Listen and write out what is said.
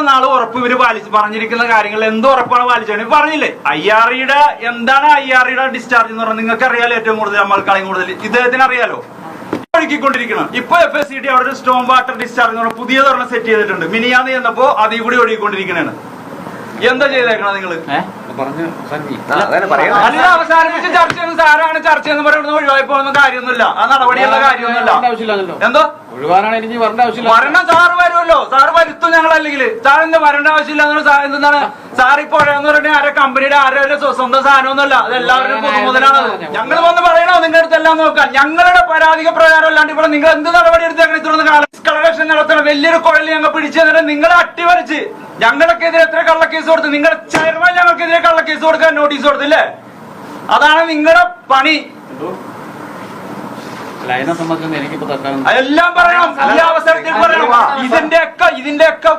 നാൾ ഉറപ്പ് ഇവര് പറഞ്ഞിരിക്കുന്ന കാര്യങ്ങൾ എന്ത് ഉറപ്പാണ് പാലിച്ചത് പറഞ്ഞില്ലേ? IREയുടെ എന്താണ് IREയുടെ ഡിസ്ചാർജ് എന്ന് പറഞ്ഞാൽ നിങ്ങൾക്ക് അറിയാലോ. ഏറ്റവും കൂടുതൽ നമ്മൾക്കാളും കൂടുതൽ ഇദ്ദേഹത്തിന് അറിയാലോ. ഒഴുകിക്കൊണ്ടിരിക്കണം. ഇപ്പൊ FSCD അവിടെ ഒരു സ്റ്റോം വാട്ടർ ഡിസ്ചാർജ് എന്ന് പറഞ്ഞാൽ പുതിയതൊരെണ്ണം സെറ്റ് ചെയ്തിട്ടുണ്ട്. മിനിയാന്ന് ചെന്നപ്പോ അത് ഇവിടെ ഒഴുകിക്കൊണ്ടിരിക്കണേണ്. എന്താ ചെയ്തേക്കണം നിങ്ങള്? അല്ല, അവസാനിപ്പിച്ച് ചർച്ച ചെയ്യുന്ന സാറാണ് ചർച്ച എന്ന് പറയുന്നത്. ഒഴിവായി പോകുന്ന കാര്യമൊന്നുമില്ല, ആ നടപടിയുള്ള കാര്യമൊന്നുമില്ല. എന്തോ വരണം, സാറ് വരുമല്ലോ, സാറ് വരുത്തും ഞങ്ങൾ. അല്ലെങ്കിൽ സാറിന്റെ വരേണ്ട ആവശ്യമില്ല. എന്താണ് സാർ ഇപ്പൊ എന്ന് പറഞ്ഞാൽ ആരെ കമ്പനിയുടെ ആരുടെ സ്വന്തം സാധനമൊന്നുമല്ല, അത് എല്ലാവരും പൊതുമുതലാണത്. ഞങ്ങൾ വന്ന് പറയണോ നിങ്ങളുടെ അടുത്ത് എല്ലാം നോക്കാം? ഞങ്ങളുടെ പരാതിക പ്രകാരം അല്ലാണ്ട് ഇവിടെ നിങ്ങൾ എന്ത് നടപടി എടുത്തേക്കണം? ഇത്രയൊന്നും കാലം കളക്ഷൻ നടത്തണം. വലിയൊരു കുഴൽ ഞങ്ങൾ പിടിച്ചു തന്നിട്ട് നിങ്ങളെ അട്ടിമറിച്ച് ഞങ്ങൾക്കെതിരെ എത്ര കള്ളക്കേസ് കൊടുത്തു? നിങ്ങളുടെ ചെയർമാൻ ഞങ്ങൾക്കെതിരെ കള്ളക്കേസ് കൊടുക്കാൻ നോട്ടീസ് കൊടുത്തില്ലേ? അതാണ് നിങ്ങളുടെ പണി. എല്ലാം പറയണം, ഈ അവസരത്തിൽ പറയണം. ഇതിന്റെയൊക്കെ